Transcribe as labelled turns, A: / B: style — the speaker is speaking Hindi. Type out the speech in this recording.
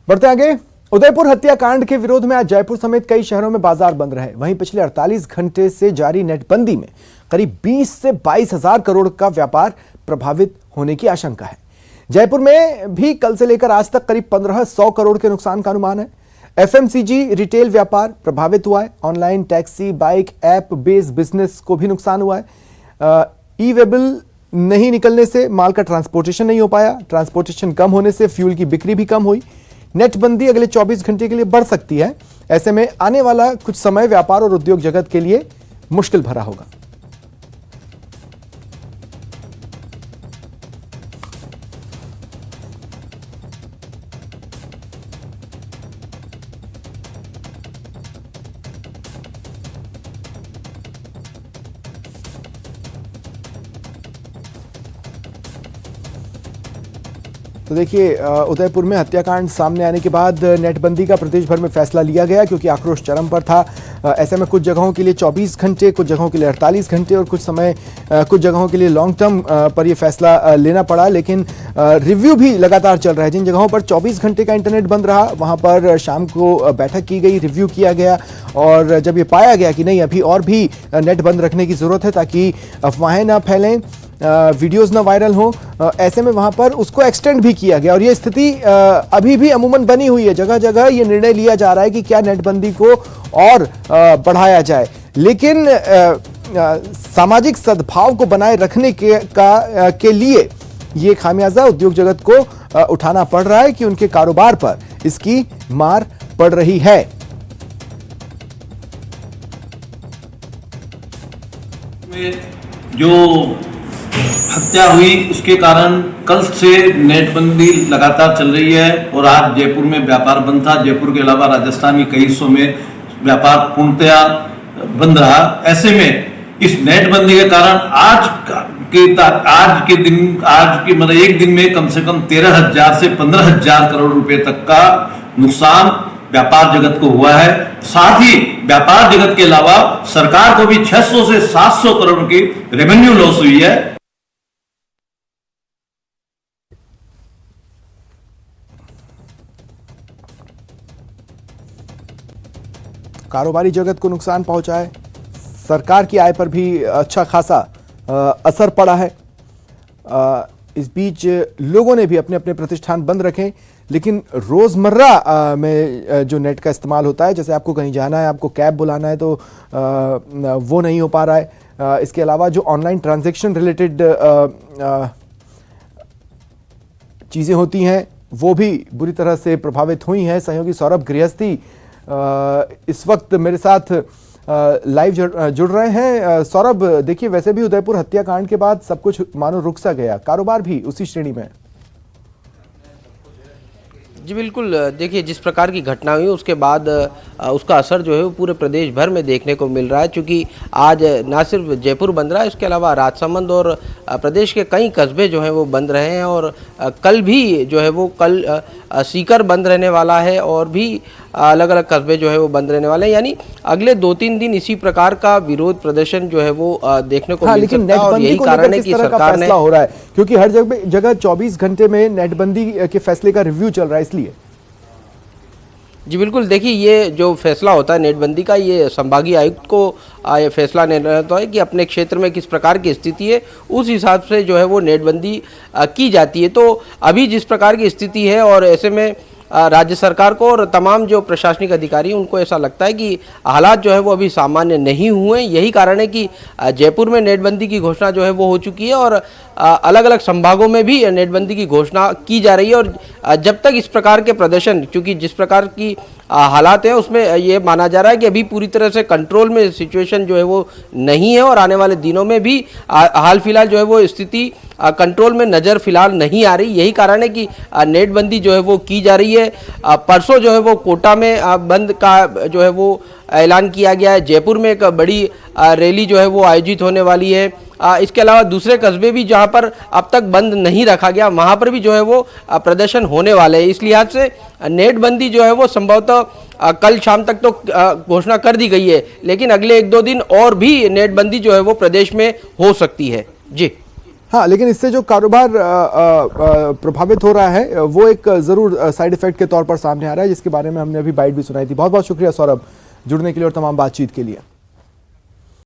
A: बढ़ते आगे। उदयपुर हत्याकांड के विरोध में आज जयपुर समेत कई शहरों में बाजार बंद रहे। वहीं पिछले 48 घंटे से जारी नेटबंदी में करीब 20 से 22 हजार करोड़ का व्यापार प्रभावित होने की आशंका है। जयपुर में भी कल से लेकर आज तक करीब 1500 करोड़ के नुकसान का अनुमान है। एफएमसीजी रिटेल व्यापार प्रभावित हुआ है। Online taxi, bike, app based business को भी नुकसान हुआ है। ई वेबल नहीं निकलने से माल का ट्रांसपोर्टेशन नहीं हो पाया। ट्रांसपोर्टेशन कम होने से फ्यूल की बिक्री भी कम हुई। नेटबंदी अगले 24 घंटे के लिए बढ़ सकती है। ऐसे में आने वाला कुछ समय व्यापार और उद्योग जगत के लिए मुश्किल भरा होगा। तो देखिए, उदयपुर में हत्याकांड सामने आने के बाद नेटबंदी का प्रदेश भर में फैसला लिया गया, क्योंकि आक्रोश चरम पर था। ऐसे में कुछ जगहों के लिए 24 घंटे, कुछ जगहों के लिए 48 घंटे और कुछ जगहों के लिए लॉन्ग टर्म पर यह फैसला लेना पड़ा। लेकिन रिव्यू भी लगातार चल रहा है। जिन जगहों पर 24 घंटे का इंटरनेट बंद रहा, वहां पर शाम को बैठक की गई, रिव्यू किया गया और जब ये पाया गया कि नहीं, अभी और भी नेट बंद रखने की जरूरत है ताकि अफवाहें ना फैलें, वीडियोस ना वायरल हो, ऐसे में वहां पर उसको एक्सटेंड भी किया गया। और ये स्थिति अभी भी अमूमन बनी हुई है। जगह जगह ये निर्णय लिया जा रहा है कि क्या नेटबंदी को और बढ़ाया जाए। लेकिन सामाजिक सद्भाव को बनाए रखने के लिए ये खामियाजा उद्योग जगत को उठाना पड़ रहा है कि उनके कारोबार पर इसकी मार पड़ रही है।
B: जो हत्या हुई उसके कारण कल से नेटबंदी लगातार चल रही है और आज जयपुर में व्यापार बंद था। जयपुर के अलावा राजस्थान के कई हिस्सों में व्यापार पूर्णतया बंद रहा। ऐसे में इस नेटबंदी के कारण आज के मतलब एक दिन में कम से कम 13,000 से 15,000 करोड़ रुपए तक का नुकसान व्यापार जगत को हुआ है। साथ ही व्यापार जगत के अलावा सरकार को भी 600 से 700 करोड़ की रेवेन्यू लॉस हुई है।
A: कारोबारी जगत को नुकसान पहुंचा है। सरकार की आय पर भी अच्छा खासा असर पड़ा है। इस बीच लोगों ने भी अपने अपने प्रतिष्ठान बंद रखे, लेकिन रोजमर्रा में जो नेट का इस्तेमाल होता है, जैसे आपको कहीं जाना है, आपको कैब बुलाना है, तो वो नहीं हो पा रहा है। इसके अलावा जो ऑनलाइन ट्रांजैक्शन रिलेटेड चीजें होती हैं वो भी बुरी तरह से प्रभावित हुई हैं। सहयोगी सौरभ गृहस्थी इस वक्त मेरे साथ लाइव जुड़ रहे हैं। सौरभ, देखिए, वैसे भी उदयपुर हत्याकांड के बाद सब कुछ मानो रुक सा गया, कारोबार भी उसी श्रेणी में।
C: जी बिल्कुल, देखिए, जिस प्रकार की घटना हुई उसके बाद उसका असर जो है वो पूरे प्रदेश भर में देखने को मिल रहा है। क्योंकि आज ना सिर्फ जयपुर बंद रहा है, इसके अलावा राजसमंद और प्रदेश के कई कस्बे जो हैं वो बंद रहे हैं। और कल भी जो है वो कल सीकर बंद रहने वाला है और भी अलग अलग कस्बे जो है वो बंद रहने वाले हैं। यानी अगले 2-3 दिन इसी प्रकार का विरोध प्रदर्शन जो है वो देखने को मिल सकता है। और यही कारण है कि सरकार ने
A: हो रहा है, क्योंकि हर जगह 24 घंटे में नेटबंदी के फैसले का रिव्यू चल रहा है, इसलिए।
C: जी बिल्कुल, देखिए, ये जो फैसला होता है नेटबंदी का, ये संभागीय आयुक्त को ये फैसला लेना होता है कि अपने क्षेत्र में किस प्रकार की स्थिति है, उस हिसाब से जो है वो नेटबंदी की जाती है। तो अभी जिस प्रकार की स्थिति है और ऐसे में राज्य सरकार को और तमाम जो प्रशासनिक अधिकारी उनको ऐसा लगता है कि हालात जो है वो अभी सामान्य नहीं हुए। यही कारण है कि जयपुर में नेटबंदी की घोषणा जो है वो हो चुकी है और अलग अलग संभागों में भी नेटबंदी की घोषणा की जा रही है। और जब तक इस प्रकार के प्रदर्शन, क्योंकि जिस प्रकार की हालात हैं उसमें ये माना जा रहा है कि अभी पूरी तरह से कंट्रोल में सिचुएशन जो है वो नहीं है और आने वाले दिनों में भी हाल फिलहाल जो है वो स्थिति कंट्रोल में नज़र फिलहाल नहीं आ रही। यही कारण है कि नेटबंदी जो है वो की जा रही है। परसों जो है वो कोटा में बंद का जो है वो ऐलान किया गया है। जयपुर में एक बड़ी रैली जो है वो आयोजित होने वाली है। इसके अलावा दूसरे कस्बे भी जहां पर अब तक बंद नहीं रखा गया, वहां पर भी जो है वो प्रदर्शन होने वाले हैं। इस लिहाज से नेटबंदी जो है वो संभवतः कल शाम तक तो घोषणा कर दी गई है, लेकिन अगले 1-2 दिन और भी नेटबंदी जो है वो प्रदेश में हो सकती है। जी
A: हाँ, लेकिन इससे जो कारोबार प्रभावित हो रहा है वो एक ज़रूर साइड इफेक्ट के तौर पर सामने आ रहा है, जिसके बारे में हमने अभी बाइट भी सुनाई थी। बहुत बहुत शुक्रिया सौरभ जुड़ने के लिए और तमाम बातचीत के लिए।